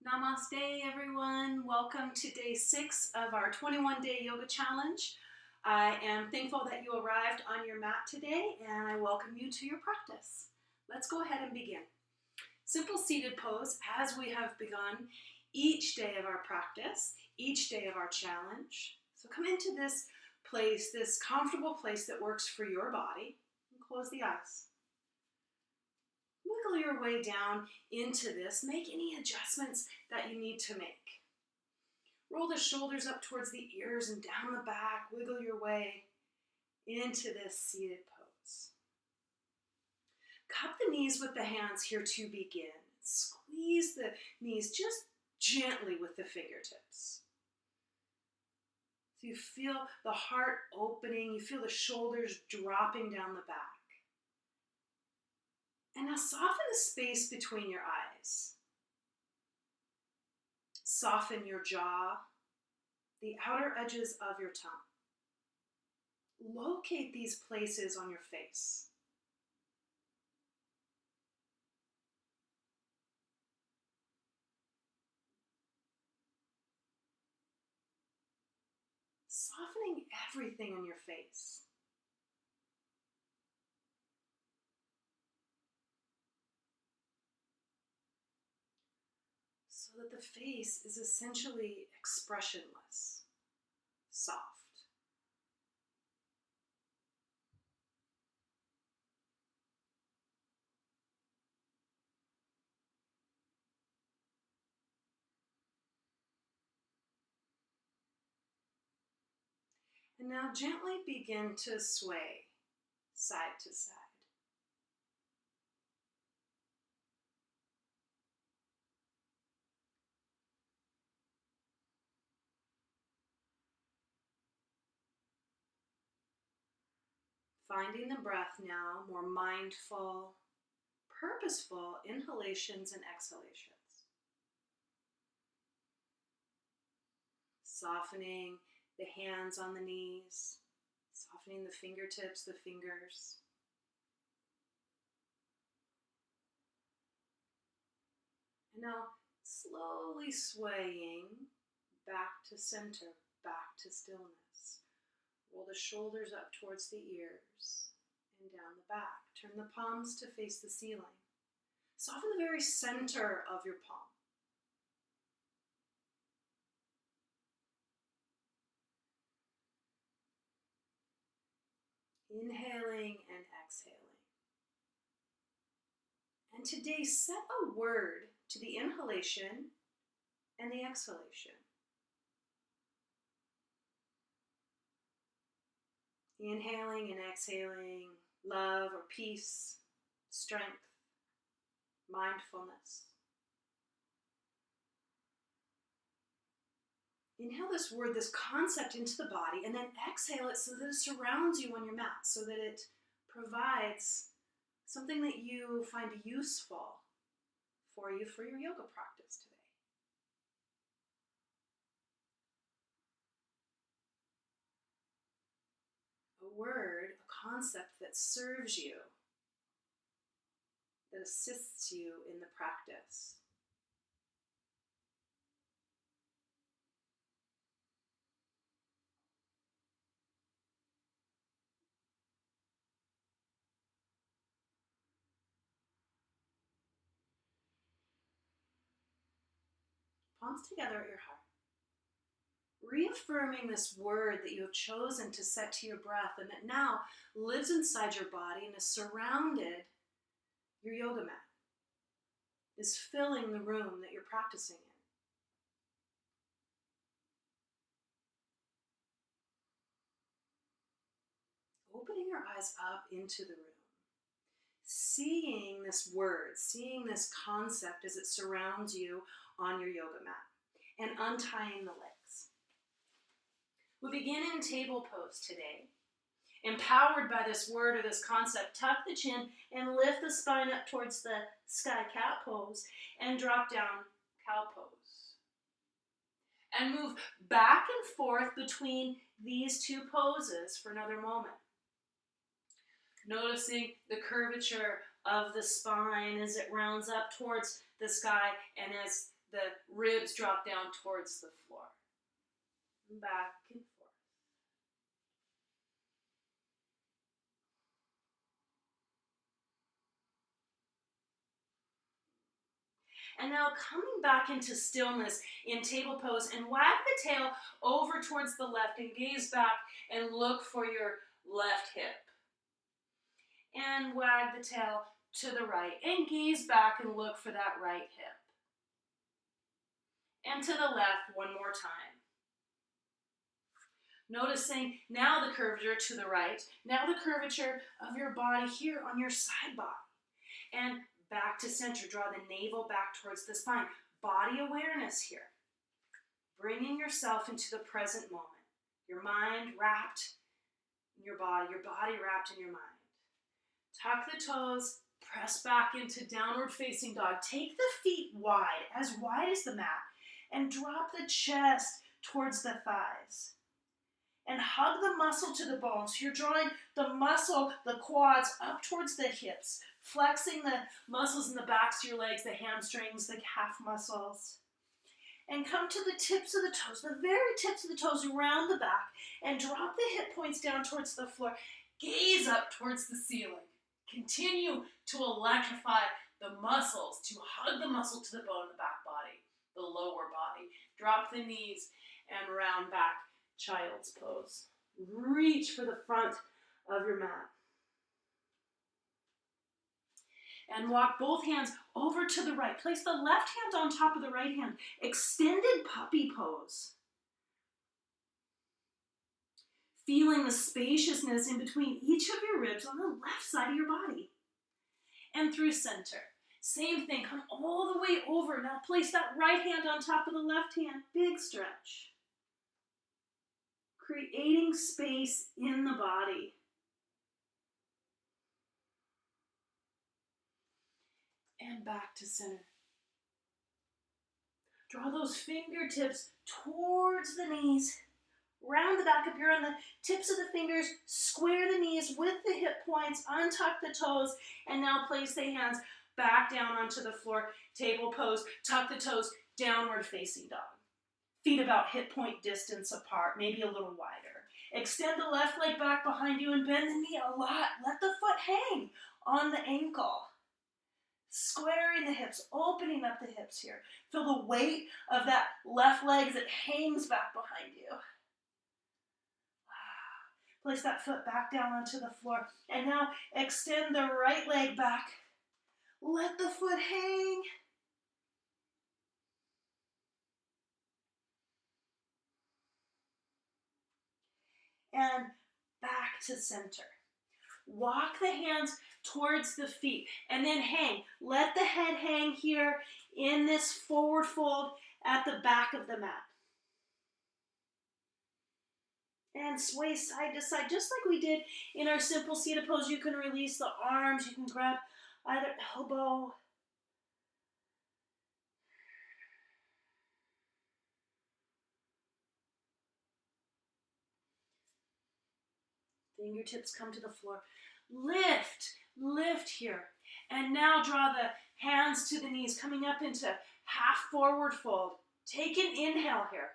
Namaste, everyone. Welcome to day 6 of our 21-day yoga challenge. I am thankful that you arrived on your mat today, and I welcome you to your practice. Let's go ahead and begin. Simple seated pose as we have begun each day of our practice, each day of our challenge. So come into this place, this comfortable place that works for your body, and close the eyes. Wiggle your way down into this. Make any adjustments that you need to make. Roll the shoulders up towards the ears and down the back. Wiggle your way into this seated pose. Cup the knees with the hands here to begin. Squeeze the knees just gently with the fingertips. So you feel the heart opening. You feel the shoulders dropping down the back. And now soften the space between your eyes. Soften your jaw, the outer edges of your tongue. Locate these places on your face. Softening everything on your face. So that the face is essentially expressionless, soft. And now gently begin to sway side to side. Finding the breath now, more mindful, purposeful inhalations and exhalations. Softening the hands on the knees, softening the fingertips, the fingers. And now slowly swaying back to center, back to stillness. Roll the shoulders up towards the ears and down the back. Turn the palms to face the ceiling. Soften the very center of your palm. Inhaling and exhaling. And today set a word to the inhalation and the exhalation. Inhaling and exhaling love or peace, strength, mindfulness. Inhale this word, this concept into the body, and then exhale it so that it surrounds you on your mat, so that it provides something that you find useful for you for your yoga practice today. A word, a concept that serves you, that assists you in the practice. Palms together at your heart. Reaffirming this word that you have chosen to set to your breath and that now lives inside your body and is surrounded your yoga mat, is filling the room that you're practicing in. Opening your eyes up into the room, seeing this word, seeing this concept as it surrounds you on your yoga mat, and untying the legs. We begin in table pose today. Empowered by this word or this concept, tuck the chin and lift the spine up towards the sky cat pose and drop down cow pose. And move back and forth between these two poses for another moment. Noticing the curvature of the spine as it rounds up towards the sky and as the ribs drop down towards the floor. Back and forth. And now coming back into stillness in table pose, and wag the tail over towards the left and gaze back and look for your left hip. And wag the tail to the right and gaze back and look for that right hip. And to the left one more time. Noticing now the curvature to the right, now the curvature of your body here on your side body. And back to center, draw the navel back towards the spine. Body awareness here. Bringing yourself into the present moment. Your mind wrapped in your body wrapped in your mind. Tuck the toes, press back into downward facing dog. Take the feet wide as the mat, and drop the chest towards the thighs. And hug the muscle to the bone. So you're drawing the muscle, the quads, up towards the hips, flexing the muscles in the backs of your legs, the hamstrings, the calf muscles. And come to the tips of the toes, the very tips of the toes around the back, and drop the hip points down towards the floor. Gaze up towards the ceiling. Continue to electrify the muscles, to hug the muscle to the bone of the back body, the lower body. Drop the knees and round back. Child's pose. Reach for the front of your mat. And walk both hands over to the right. Place the left hand on top of the right hand. Extended puppy pose. Feeling the spaciousness in between each of your ribs on the left side of your body. And through center. Same thing, come all the way over. Now place that right hand on top of the left hand. Big stretch. Creating space in the body. And back to center. Draw those fingertips towards the knees. Round the back up here on the tips of the fingers. Square the knees with the hip points. Untuck the toes. And now place the hands back down onto the floor. Table pose. Tuck the toes. Downward facing dog. Feet about hip point distance apart, maybe a little wider. Extend the left leg back behind you and bend the knee a lot. Let the foot hang on the ankle. Squaring the hips, opening up the hips here. Feel the weight of that left leg as it hangs back behind you. Place that foot back down onto the floor. And now extend the right leg back. Let the foot hang. And back to center. Walk the hands towards the feet and then hang. Let the head hang here in this forward fold at the back of the mat. And sway side to side, just like we did in our simple seated pose. You can release the arms, you can grab either elbow. Fingertips come to the floor. Lift here. And now draw the hands to the knees, coming up into half forward fold. Take an inhale here.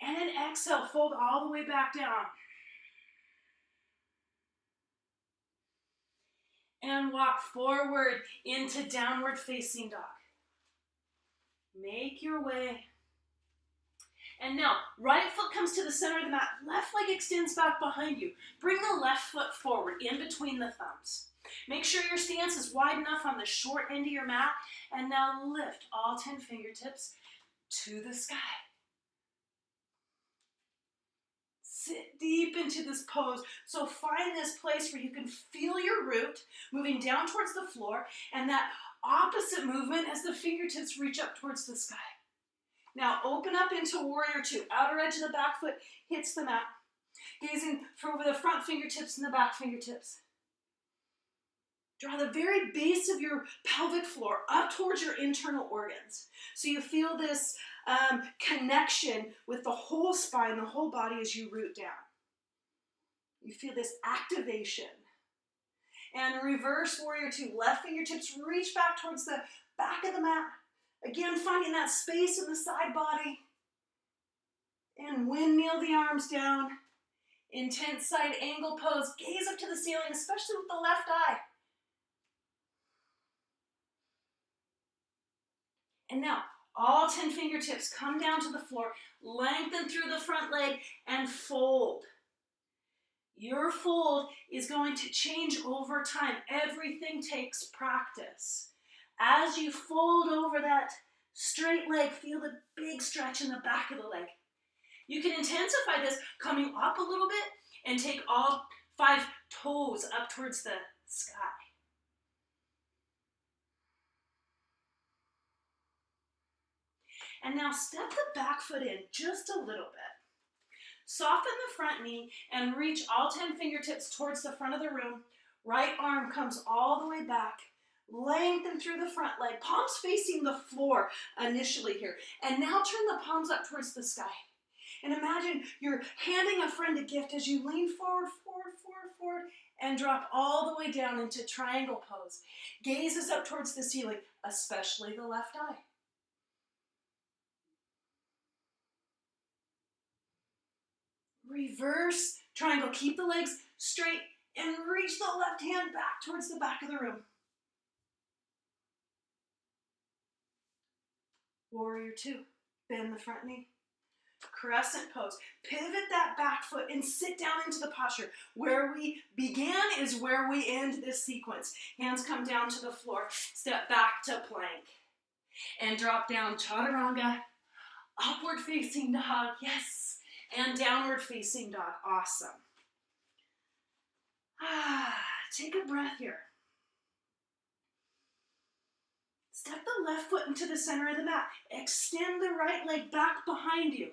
And an exhale, fold all the way back down. And walk forward into downward facing dog. Make your way. And now, right foot comes to the center of the mat. Left leg extends back behind you. Bring the left foot forward in between the thumbs. Make sure your stance is wide enough on the short end of your mat. And now lift all 10 fingertips to the sky. Sit deep into this pose. So find this place where you can feel your root moving down towards the floor and that opposite movement as the fingertips reach up towards the sky. Now open up into warrior two. Outer edge of the back foot hits the mat. Gazing for over the front fingertips and the back fingertips. Draw the very base of your pelvic floor up towards your internal organs. So you feel this connection with the whole spine, the whole body as you root down. You feel this activation. And reverse warrior two. Left fingertips reach back towards the back of the mat. Again, finding that space in the side body. And windmill the arms down. Intense side angle pose. Gaze up to the ceiling, especially with the left eye. And now, all 10 fingertips come down to the floor. Lengthen through the front leg and fold. Your fold is going to change over time. Everything takes practice. As you fold over that straight leg, feel the big stretch in the back of the leg. You can intensify this coming up a little bit and take all 5 toes up towards the sky. And now step the back foot in just a little bit. Soften the front knee and reach all 10 fingertips towards the front of the room. Right arm comes all the way back. Lengthen through the front leg. Palms facing the floor initially here. And now turn the palms up towards the sky. And imagine you're handing a friend a gift as you lean forward, forward, forward, forward, and drop all the way down into triangle pose. Gaze is up towards the ceiling, especially the left eye. Reverse triangle. Keep the legs straight and reach the left hand back towards the back of the room. Warrior 2. Bend the front knee. Crescent pose. Pivot that back foot and sit down into the posture. Where we began is where we end this sequence. Hands come down to the floor. Step back to plank. And drop down chaturanga. Upward facing dog. Yes. And downward facing dog. Awesome. Take a breath here. Step the left foot into the center of the mat. Extend the right leg back behind you.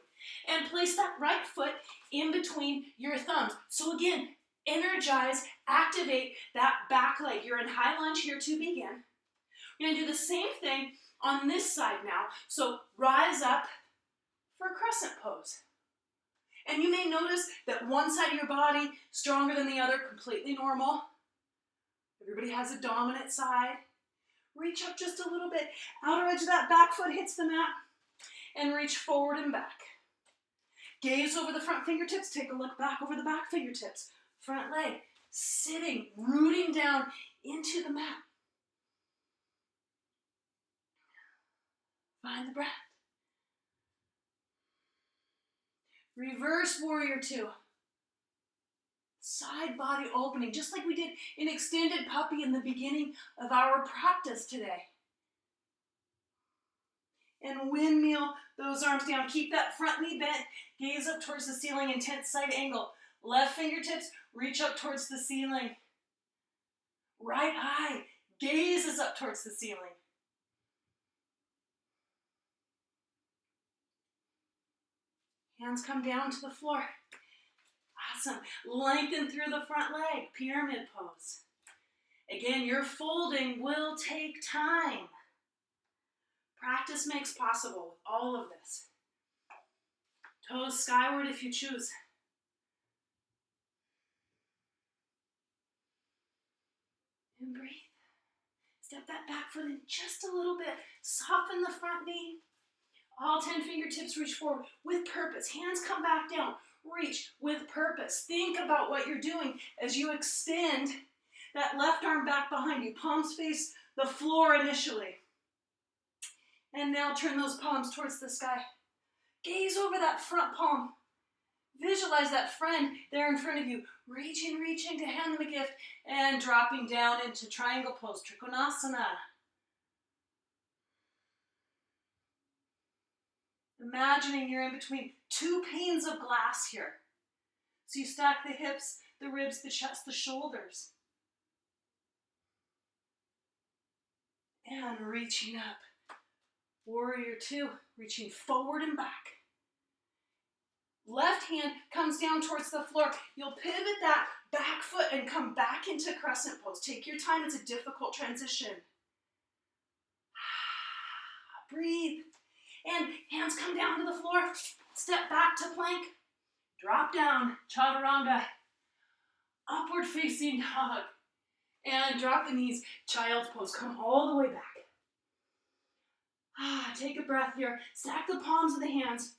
And place that right foot in between your thumbs. So again, energize, activate that back leg. You're in high lunge here to begin. We're going to do the same thing on this side now. So rise up for a crescent pose. And you may notice that one side of your body stronger than the other, completely normal. Everybody has a dominant side. Reach up just a little bit. Outer edge of that back foot hits the mat. And reach forward and back. Gaze over the front fingertips. Take a look back over the back fingertips. Front leg. Sitting, rooting down into the mat. Find the breath. Reverse warrior 2. Side body opening, just like we did in extended puppy in the beginning of our practice today. And windmill those arms down. Keep that front knee bent. Gaze up towards the ceiling, intense side angle. Left fingertips reach up towards the ceiling. Right eye gazes up towards the ceiling. Hands come down to the floor. Awesome. Lengthen through the front leg. Pyramid pose. Again, your folding will take time. Practice makes possible with all of this. Toes skyward if you choose. And breathe. Step that back foot in just a little bit. Soften the front knee. All 10 fingertips reach forward with purpose. Hands come back down. Reach with purpose. Think about what you're doing as you extend that left arm back behind you. Palms face the floor initially. And now turn those palms towards the sky. Gaze over that front palm. Visualize that friend there in front of you. Reaching to hand them a gift. And dropping down into triangle pose, Trikonasana. Imagining you're in between 2 panes of glass here. So you stack the hips, the ribs, the chest, the shoulders. And reaching up. Warrior 2, reaching forward and back. Left hand comes down towards the floor. You'll pivot that back foot and come back into crescent pose. Take your time, it's a difficult transition. Breathe. And hands come down to the floor. Step back to plank. Drop down, chaturanga. Upward facing dog. And drop the knees, child's pose. Come all the way back. Take a breath here. Stack the palms of the hands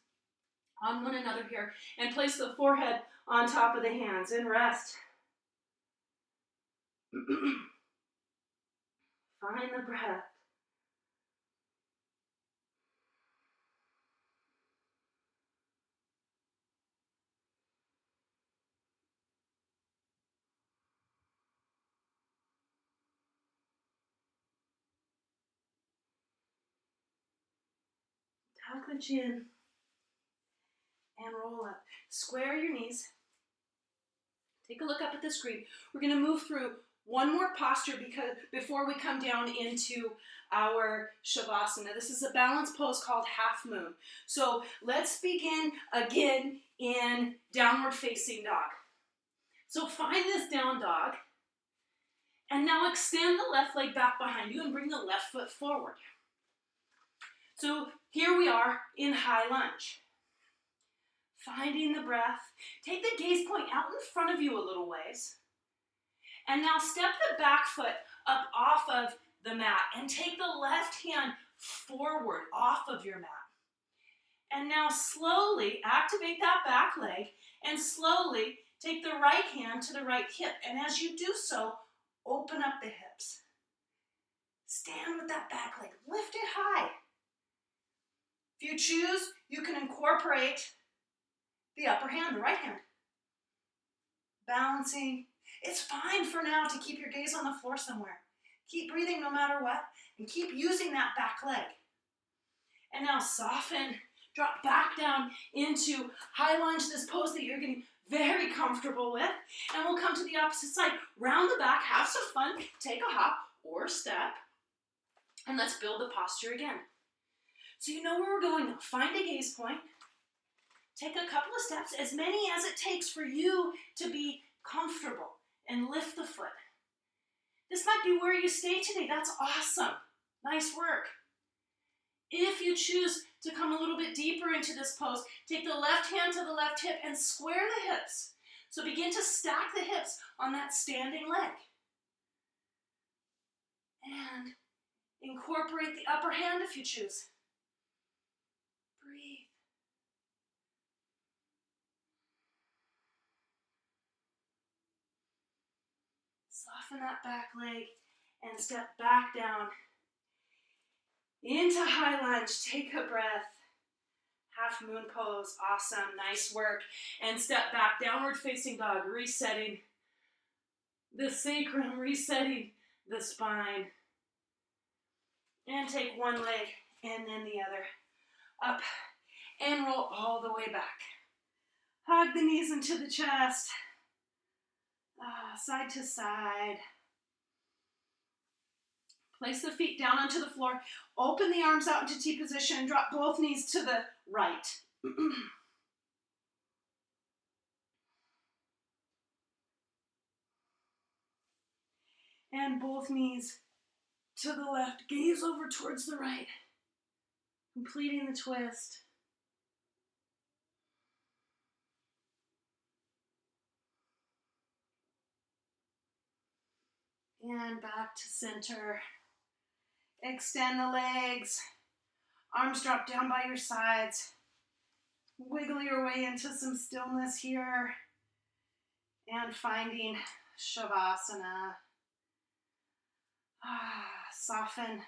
on one another here and place the forehead on top of the hands and rest. Find the breath. Tuck the chin and roll up. Square your knees. Take a look up at the screen. We're going to move through one more posture before we come down into our Shavasana. This is a balance pose called half moon. So let's begin again in downward facing dog. So find this down dog. And now extend the left leg back behind you and bring the left foot forward. So here we are in high lunge. Finding the breath. Take the gaze point out in front of you a little ways. And now step the back foot up off of the mat and take the left hand forward off of your mat. And now slowly activate that back leg and slowly take the right hand to the right hip. And as you do so, open up the hips. Stand with that back leg. Lift it high. If you choose, you can incorporate the upper hand, the right hand. Balancing. It's fine for now to keep your gaze on the floor somewhere. Keep breathing no matter what, and keep using that back leg. And now soften, drop back down into high lunge, this pose that you're getting very comfortable with. And we'll come to the opposite side. Round the back, have some fun, take a hop or step, and let's build the posture again. So you know where we're going now. Find a gaze point. Take a couple of steps, as many as it takes for you to be comfortable, and lift the foot. This might be where you stay today. That's awesome. Nice work. If you choose to come a little bit deeper into this pose, take the left hand to the left hip and square the hips. So begin to stack the hips on that standing leg. And incorporate the upper hand if you choose. Breathe. Soften that back leg and step back down into high lunge. Take a breath. Half moon pose. Awesome. Nice work. And step back. Downward facing dog. Resetting the sacrum. Resetting the spine. And take one leg and then the other. Up and roll all the way back. Hug the knees into the chest. Side to side. Place the feet down onto the floor. Open the arms out into T position and drop both knees to the right. And both knees to the left. Gaze over towards the right. Completing the twist. And back to center. Extend the legs. Arms drop down by your sides. Wiggle your way into some stillness here. And finding Shavasana. Soften.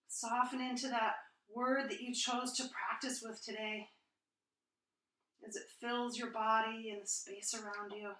Soften into that word that you chose to practice with today as it fills your body and the space around you.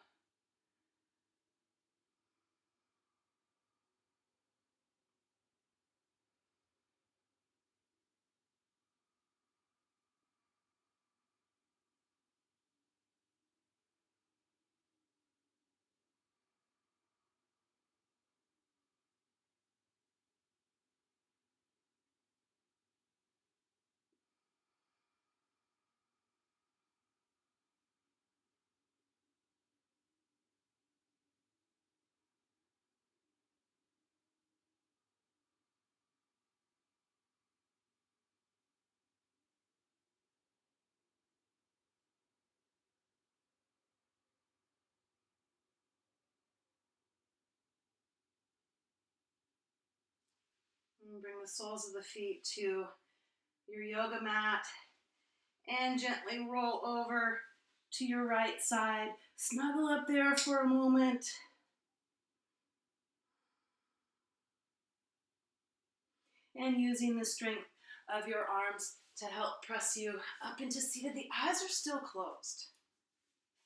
And bring the soles of the feet to your yoga mat and gently roll over to your right side. Snuggle up there for a moment. And using the strength of your arms to help press you up into seated. The eyes are still closed.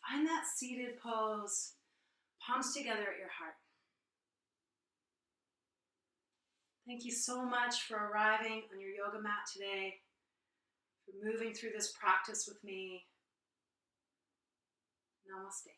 Find that seated pose, palms together at your heart. Thank you so much for arriving on your yoga mat today, for moving through this practice with me. Namaste.